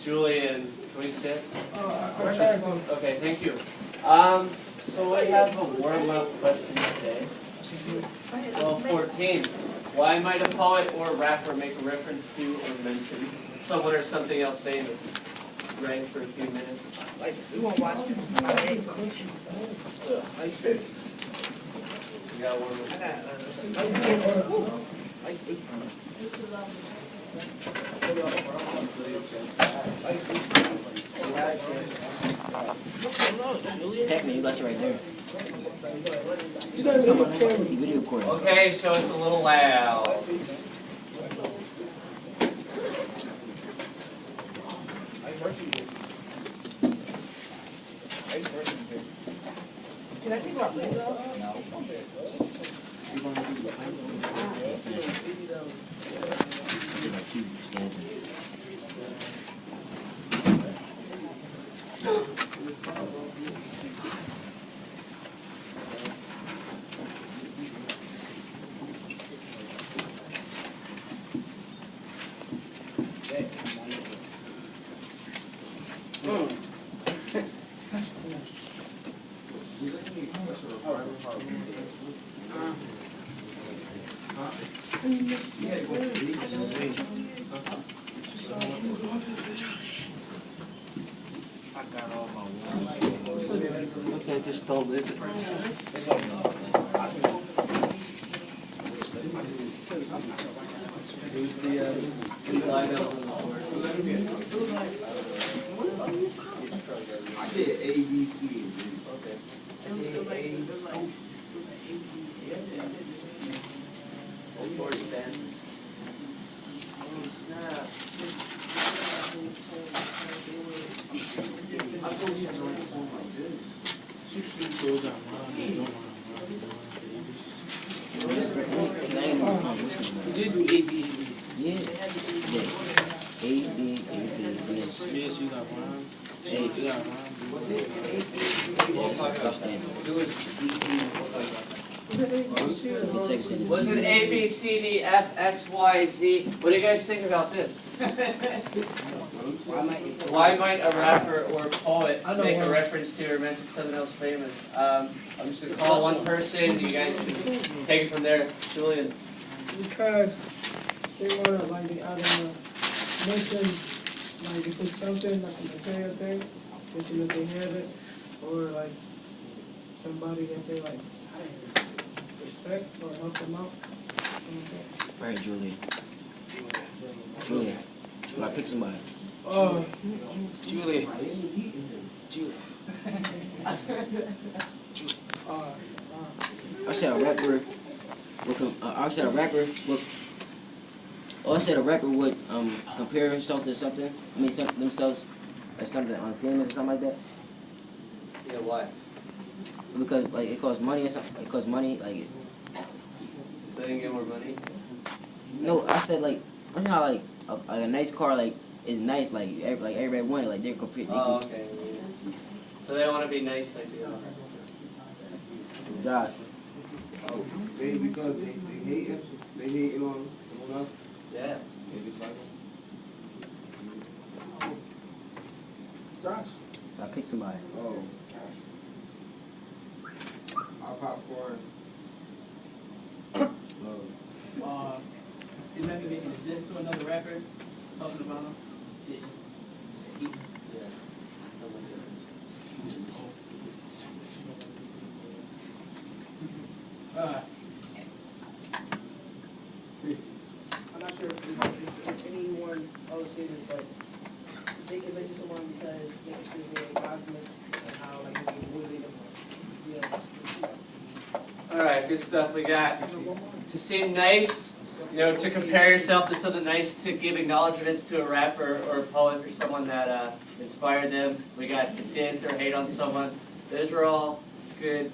Julian, can we sit? Oh, Okay, thank you. So we have a warm-up question today. Well, 14. Why might a poet or rapper make a reference to or mention someone or something else famous? Right, for a few minutes. like, we won't watch it. We got one Heck man, you left it right there. You got Video recording. Okay, so it's a little loud. Can I take my blades off? Okay, just don't lose it. Who's the line out on the board? I did A, B, C, and D. Okay. Old board stand. Oh, snap. You did do A, B, Yeah. A, B, Yes, you got rhyme. A, You got rhyme. Was it A, B, C, D, F, X, Y, Z? What do you guys think about this? Why might a rapper or poet make a reference to or mention something else famous? I'm just going to call one person. You guys can take it from there. Julian. Because they want to, like, they either mention, like, if it's something, like a material thing, mention that they have it, or, like, somebody that they, like, respect or help them out. Right, Julian. Julian. I pick somebody. Oh, Julie. Julie. I said a rapper. I said a rapper would. Oh, I said a rapper would compare himself to something. I mean, themselves as something famous or something like that. Yeah, why? Because like it costs money or something. It costs money like. So they can get more money? No, I said like you know how like a nice car like is nice like everybody want it like they're compared. Oh, okay. So they want to be nice like the other. Josh. Oh, because they hating on someone else. Yeah. Maybe it's like Josh. I pick somebody. Oh, I'll popcorn. Is that gonna be this to another rapper talking about him? Yeah. Someone I'm not sure if anyone else is, but they can mention someone because they can see their acknowledgments and how like they avoided them. Yeah. All right, good stuff. We got to seem nice, you know, to compare yourself to something nice, to give acknowledgments to a rapper or a poet or someone that inspired them. We got to diss or hate on someone. Those are all good,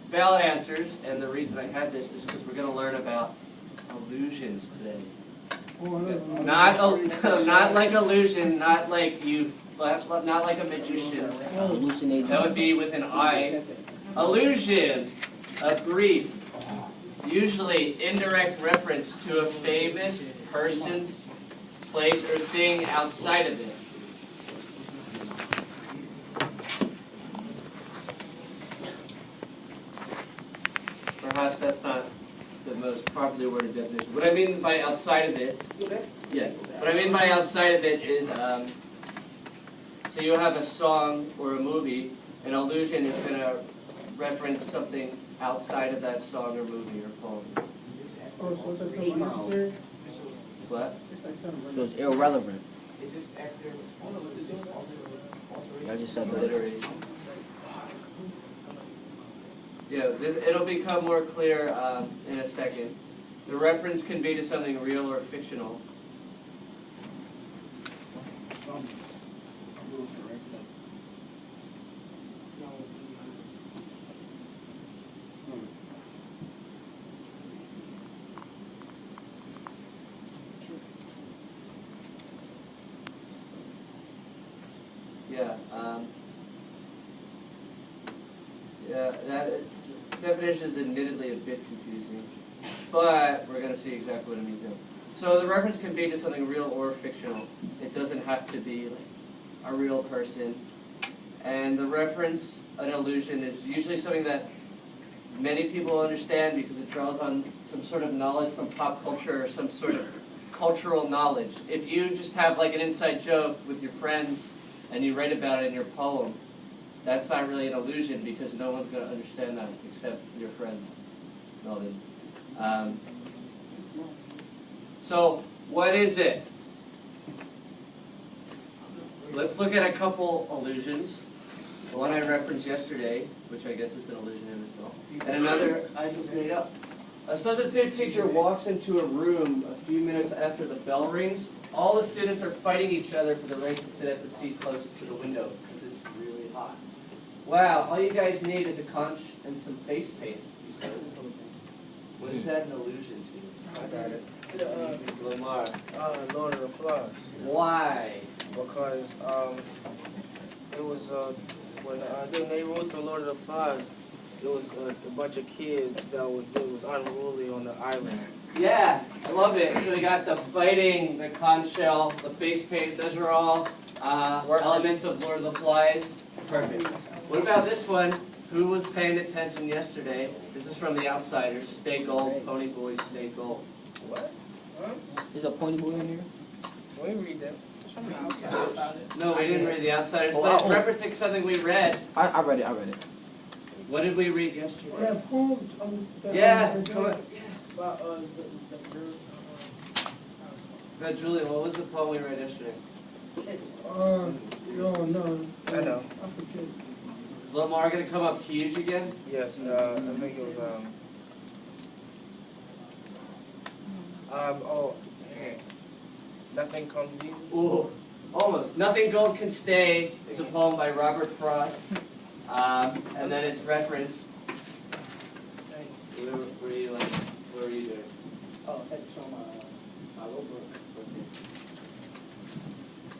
valid answers. And the reason I had this is because we're going to learn about illusions today. Not like illusion, not like youth, not like a magician. Hallucinating. That would be with an I. Illusion, a brief, usually indirect reference to a famous person, place or thing outside of it. Perhaps that's not the most properly worded definition. What I mean by outside of it, yeah. What I mean by outside of it is, so you have a song or a movie, an allusion is going to reference something outside of that song or movie or poem. Oh, so it's like something unnecessary? What? It's like something So it's irrelevant. Is this after? I just said that. Literary. Yeah, it'll become more clear in a second. The reference can be to something real or fictional. Yeah, that definition is admittedly a bit confusing, but we're going to see exactly what it means now. So the reference can be to something real or fictional. It doesn't have to be like a real person. And the reference, an allusion, is usually something that many people understand because it draws on some sort of knowledge from pop culture or some sort of cultural knowledge. If you just have like an inside joke with your friends and you write about it in your poem, that's not really an allusion because no one's going to understand that except your friends, Melvin. So, what is it? Let's look at a couple allusions. The one I referenced yesterday, which I guess is an allusion in itself, and another I just made up. A substitute teacher walks into a room a few minutes after the bell rings. All the students are fighting each other for the right to sit at the seat closest to the window because it's really hot. Wow, all you guys need is a conch and some face paint, he says. What is that an allusion to? I got it. Lamar. Lord of the Flies. Why? Because it was when they wrote the Lord of the Flies, it was a bunch of kids that was unruly on the island. Yeah, I love it. So we got the fighting, the conch shell, the face paint. Those are all elements of Lord of the Flies. Perfect. What about this one? Who was paying attention yesterday? This is from The Outsiders. Stay gold, pony boys, stay gold. What? Huh? Is a pony boy in here? We read that. No, we didn't read The Outsiders, but it's referencing something we read. I read it. What did we read yesterday? That poem, Yeah, come on. About, Julian, what was the poem we read yesterday? no. I know. I forget. Is Lamar going to come up huge again? Yes, I think it was Nothing Comes Easy. Ooh, almost. Nothing Gold Can Stay is a poem by Robert Frost. And then it's referenced. Where were you doing? oh, I had to show my little book.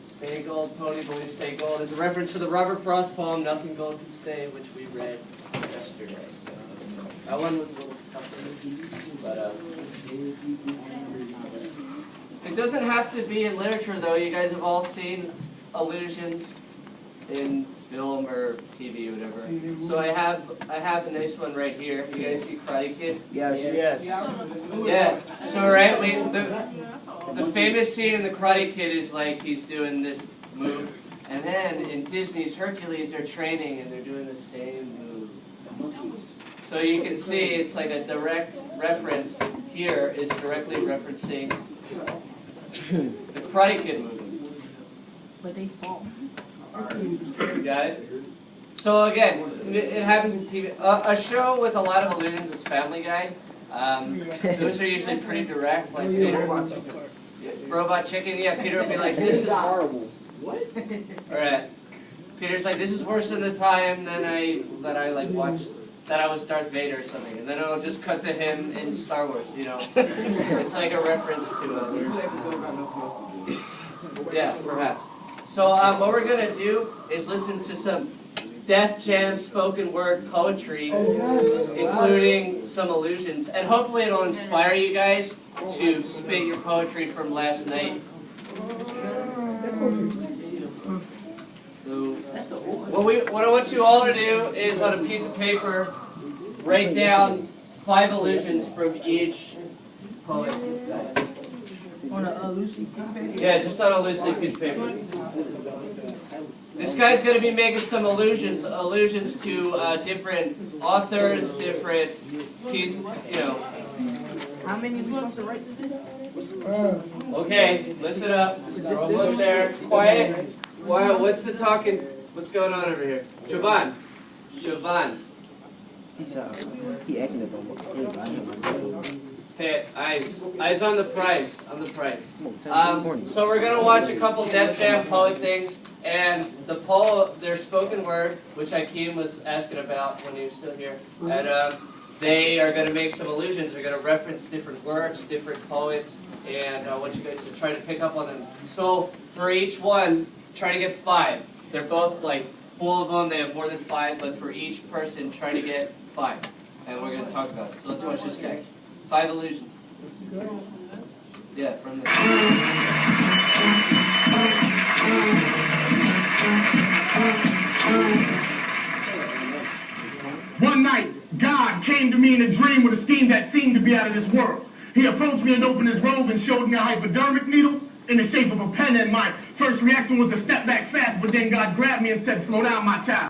Stay Gold, Pony Boy, Stay Gold is a reference to the Robert Frost poem, Nothing Gold Can Stay, which we read yesterday. That one was a little tougher, but it doesn't have to be in literature, though. You guys have all seen allusions in film or TV or whatever. So I have a nice one right here. You guys see Karate Kid? Yes. Yeah. So right, the famous scene in the Karate Kid is like he's doing this move, and then in Disney's Hercules they're training and they're doing the same move. So you can see it's like a direct reference here is directly referencing the Karate Kid movie. But they fall. Got it? So again, it happens in TV. A show with a lot of allusions is Family Guy. Those are usually pretty direct, like Peter. Robot Chicken, yeah, Peter would be like, this is horrible. What? Alright. Peter's like, this is worse than the time that I like watched, that I was Darth Vader or something. And then it'll just cut to him in Star Wars, you know. It's like a reference to others. Yeah, perhaps. So what we're going to do is listen to some Def Jam spoken word poetry, including some allusions. And hopefully it'll inspire you guys to spit your poetry from last night So, what I want you all to do is on a piece of paper, write down 5 allusions from each poet. On a loosely piece of paper? Yeah, just on a loosely piece of paper. This guy's going to be making some allusions to different authors, different, How many are we supposed to write this? Okay, listen up. We're almost there. Quiet. Wow, what's the talking? What's going on over here? Siobhan. He asked me if I'm Hey, eyes on the prize. So we're gonna watch a couple Def Jam poet things, and their spoken word, which Hakeem was asking about when he was still here, and they are gonna make some allusions. They're gonna reference different works, different poets, and I want you guys to try to pick up on them. So for each one, try to get 5. They're both like full of them. They have more than 5, but for each person, try to get 5, and we're gonna talk about it. So let's watch this guy. 5 illusions. Yeah, from the. One night, God came to me in a dream with a scheme that seemed to be out of this world. He approached me and opened his robe and showed me a hypodermic needle in the shape of a pen, and my first reaction was to step back fast, but then God grabbed me and said, "Slow down, my child."